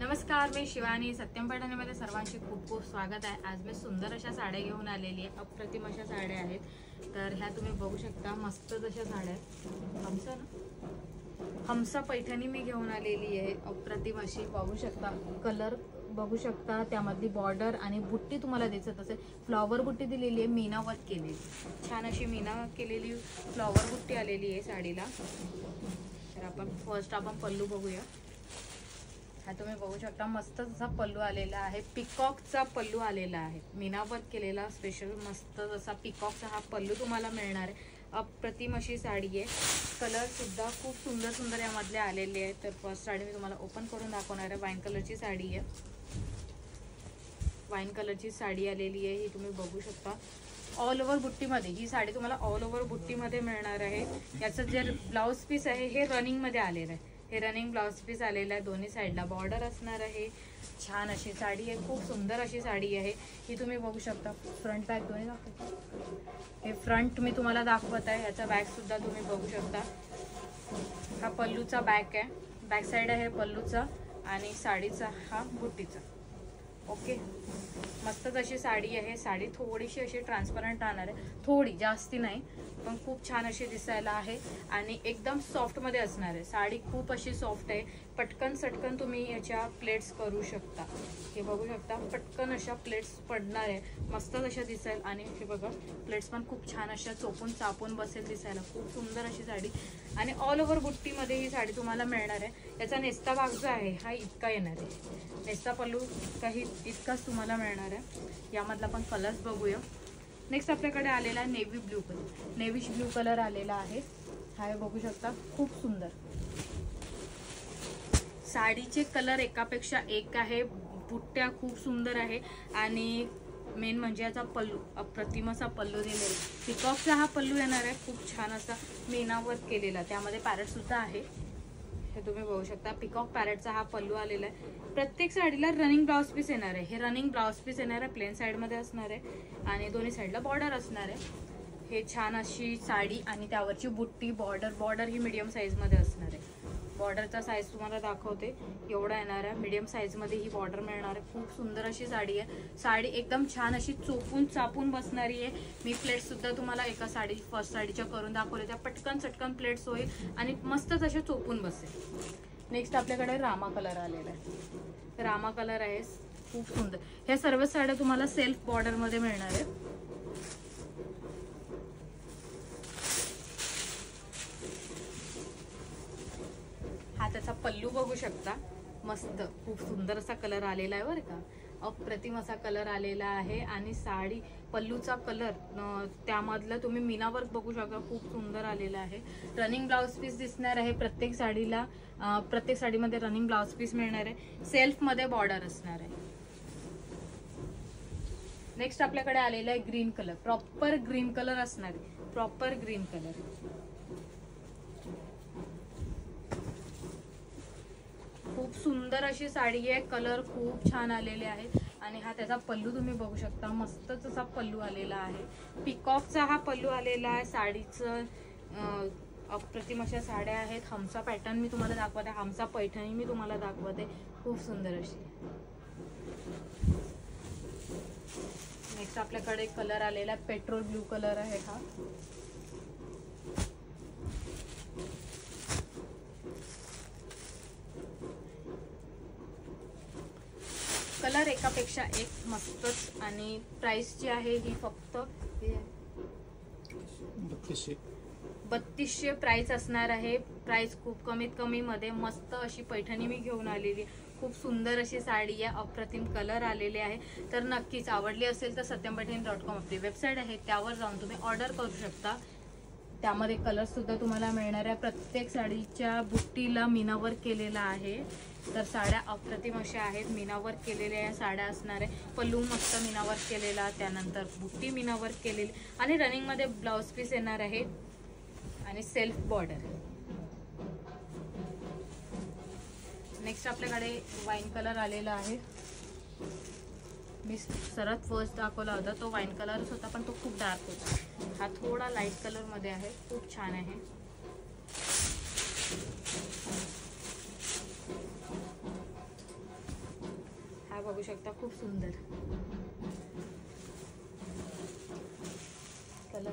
नमस्कार, मी शिवानी. सत्यम पैठणीमध्ये सर्वांचे खूप खूप स्वागत आहे. आज मी सुंदर अशा साड्या घेऊन आलेली आहे. अप्रतिम अशा साड्या आहेत. तर ह्या तुम्ही बघू शकता, मस्त अशा साड्या आहेत. हमसा पैठणी मी घेऊन आलेली आहे. अप्रतिम अशी बघू शकता, कलर बघू शकता, त्यामधली बॉर्डर आणि बुट्टी तुम्हाला दिसत असेल. फ्लॉवर बुट्टी दिलेली आहे, मीना वर्क केलेली, छान अशी मीना केलेली फ्लॉवर बुट्टी आलेली आहे साडीला. तर आपण फर्स्ट पल्लू बघूया. हा तुम्ही बघू शकता, मस्त असा पल्लू आलेला आहे. पिकॉकचा पल्लू आलेला आहे, मीना वर्क केलेला स्पेशल मस्त जसा पिकॉकचा हा पल्लू तुम्हाला मिळणार आहे. अप्रतिम अशी साडी आहे. कलर सुद्धा खूप सुंदर सुंदर यामधले आलेले आहेत. तर फर्स्ट साडी मी तुम्हाला ओपन करून दाखवणार आहे. वाईन कलरची साडी आहे, वाईन कलरची साडी आलेली आहे. ही तुम्ही बघू शकता, ऑल ओव्हर बुट्टीमध्ये ही साडी तुम्हाला ऑल ओव्हर बुट्टीमध्ये मिळणार आहे. याचं जे ब्लाउज पीस आहे हे रनिंगमध्ये आलेलं आहे. हे रनिंग ब्लाउज पीस आलेलं आहे. दोन्ही साईडला बॉर्डर असणार आहे. छान अशी साडी आहे, खूप सुंदर अशी साडी आहे. ही तुम्ही बघू शकता. फ्रंट बॅक दोन्ही दाखवतो. हे फ्रंट मी तुम्हाला दाखवत आहे. ह्याचा बॅक सुद्धा तुम्ही बघू शकता. हा पल्लूचा बॅक आहे, बॅक साईड आहे पल्लूचा आणि साडीचा हा बुट्टीचा. ओके, मस्तच अशी साडी आहे. साडी थोडीशी अशी ट्रान्सपरंट राहणार आहे, थोडी जास्ती नाही, पण खूप छान अशी दिसायला आहे आणि एकदम सॉफ्टमध्ये असणार आहे. साडी खूप अशी सॉफ्ट आहे. पटकन सटकन तुम्ही याच्या प्लेट्स करू शकता. हे बघू शकता, पटकन अशा प्लेट्स पडणार आहे, मस्तच अशा दिसेल. आणि हे बघा, प्लेट्स पण खूप छान अशा चोपून चापून बसेल दिसायला. खूप सुंदर अशी साडी आणि ऑल ओव्हर बुट्टीमध्ये ही साडी तुम्हाला मिळणार आहे. याचा नेस्ता भाग जो आहे हा इतका येणार आहे. नेस्ता पल्लू काही इतकाच तुम्हाला मिळणार आहे. यामधला पण कलर्स बघूया. नेक्स्ट आपल्याकडे आलेला आहे navy blue colour. Navy blue colour आलेला आहे. हा बघू शकता, खूप सुंदर. साडीचे कलर एकापेक्षा एक आहे. बुट्ट्या खूप सुंदर आहे आणि मेन म्हणजे याचा पल्लू अप्रतिम असा पल्लू दिलेला. पिकॉकचा हा पल्लू येणार आहे, खूप छान असा मीना वर्क केलेला. त्यामध्ये पॅरेट सुद्धा आहे, हे तुम्ही बघू शकता. पिकॉक पॅरेटचा हा पल्लू आलेला आहे. प्रत्येक साडीला रनिंग ब्लाउज पीस येणार आहे. हे रनिंग ब्लाउज पीस येणार आहे, प्लेन साईडमध्ये असणार आहे आणि दोन्ही साईडला बॉर्डर असणार आहे. हे छान अशी साडी आणि त्यावरची बुट्टी, बॉर्डर ही मीडियम साईजमध्ये असणार आहे. बॉर्डरचा साईज तुम्हाला दाखवते, एवढा येणार आहे. मीडियम साईजमध्ये ही बॉर्डर मिळणार आहे. खूप सुंदर अशी साडी आहे. साडी एकदम छान अशी चोपून चापून बसणारी आहे. मी प्लेट्स सुद्धा तुम्हाला एका फर्स्ट साडीच्या करून दाखवले. त्या पटकन चटकन प्लेट्स होईल आणि मस्तच अशा चोपून बसेल. नेक्स्ट आपल्याकडे रामा कलर आलेला आहे. रामा कलर आहे, खूप सुंदर. ह्या सर्व साड्या तुम्हाला सेल्फ बॉर्डरमध्ये मिळणार आहे. हा त्याचा पल्लू बघू शकता, मस्त खूप सुंदर असा कलर आलेला आहे बरं का. अप्रतिम असा कलर आलेला आहे आणि साडी पल्लूचा कलर त्यामधलं तुम्ही मीना वर्क बघू शकता, खूप सुंदर आलेला आहे. रनिंग ब्लाउज पीस दिसणार आहे प्रत्येक साडीला. प्रत्येक साडीमध्ये रनिंग ब्लाउज पीस मिळणार आहे. सेल्फमध्ये बॉर्डर असणार आहे. नेक्स्ट आपल्याकडे आलेला आहे green colour. Proper green colour असणार आहे, प्रॉपर ग्रीन कलर. खूप सुंदर अशी साडी आहे. कलर खूप छान आलेले आहे आणि हा त्याचा पल्लू तुम्ही बघू शकता, मस्तच असा पल्लू आलेला आहे. पिकॉकचा हा पल्लू आलेला आहे. साडीचं अप्रतिम अशा साड्या आहेत. हमसा पॅटर्न मी तुम्हाला दाखवते, हमसा पैठणी मी तुम्हाला दाखवते, खूप सुंदर अशी. नेक्स्ट आपल्याकडे कलर आलेला आहे, पेट्रोल ब्ल्यू कलर आहे हा. कलर एकापेक्षा एक मस्तच आणि प्राइस जी आहे ही फक्त 3200 प्राइस असणार आहे. प्राइस खूप कमीत कमी मध्ये मस्त अशी पैठणी मी घेऊन आलेली. खूप सुंदर अशी साडी आहे, अप्रतिम कलर आलेले आहे. तर नक्कीच आवडली असेल तर satyampaithani.com आपली वेबसाईट आहे, त्यावर जाऊन तुम्ही ऑर्डर करू शकता. त्यामध्ये कलर सुद्धा तुम्हाला मिळणार आहे. प्रत्येक साडीच्या बुट्टीला मीना वर्क केलेला आहे. तर साड्या अप्रतिम अशा आहेत, मीना वर्क केलेल्या या साड्या असणार आहे. पल्लू मस्त मीना वर्क केलेला, त्यानंतर बुट्टी मीना वर्क केलेली आणि रनिंगमध्ये ब्लाउज पीस येणार आहे आणि सेल्फ बॉर्डर. नेक्स्ट आपल्याकडे वाईन कलर आलेला आहे. मी सर्वात फर्स्ट दाखवला होता तो वाईन कलरच होता, पण तो खूप डार्क होता. हा थोडा लाईट कलर मध्ये आहे, खूप छान आहे. बघू शकता, खूप सुंदर कलर.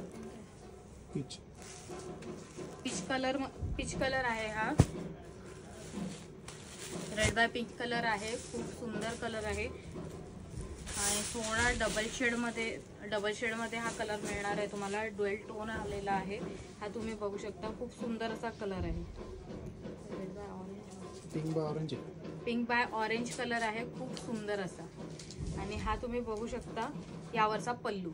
पीच कलर आहे हा. रेड बाय पिंक कलर आहे, खूप सुंदर कलर आहे. आणि थोडा डबल शेडमध्ये हा कलर मिळणार आहे तुम्हाला. ड्युएल टोन आलेला आहे हा, तुम्ही बघू शकता. खूप सुंदर असा कलर आहे. पिंक बाय ऑरेंज कलर आहे, खूप सुंदर असा. आणि हा तुम्ही बघू शकता यावरचा पल्लू.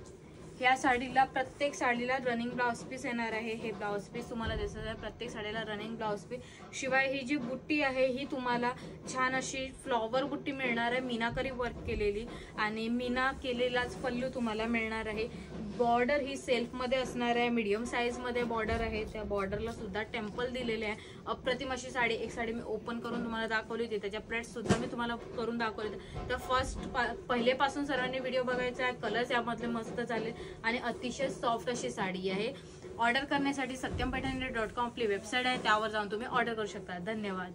ह्या साडीला, प्रत्येक साडीला रनिंग ब्लाउज पीस येणार आहे. हे ब्लाउज पीस तुम्हाला दिसत आहे, प्रत्येक साडीला रनिंग ब्लाउज पीस. शिवाय ही जी बुट्टी आहे ही तुम्हाला छान अशी फ्लॉवर बुट्टी मिळणार आहे, मीनाकरी वर्क केलेली. आणि मीना केलेलाच पल्लू तुम्हाला मिळणार आहे. बॉर्डर ही सेल्फमध्ये असणार आहे, मीडियम साईजमध्ये बॉर्डर आहे. त्या बॉर्डरला सुद्धा टेम्पल दिलेले आहे. अप्रतिम अशी साडी. एक साडी मी ओपन करून तुम्हाला दाखवली होती, त्याच्या प्लेट्स सुद्धा मी तुम्हाला करून दाखवले. तर पहिलेपासून सर्वांनी व्हिडिओ बघायचा आहे. कलर्स यामधले मस्त झाले आणि अतिशय सॉफ्ट अशी साडी आहे. ऑर्डर करण्यासाठी satyampaithani.com आपली वेबसाईट आहे, त्यावर जाऊन तुम्ही ऑर्डर करू शकता. धन्यवाद.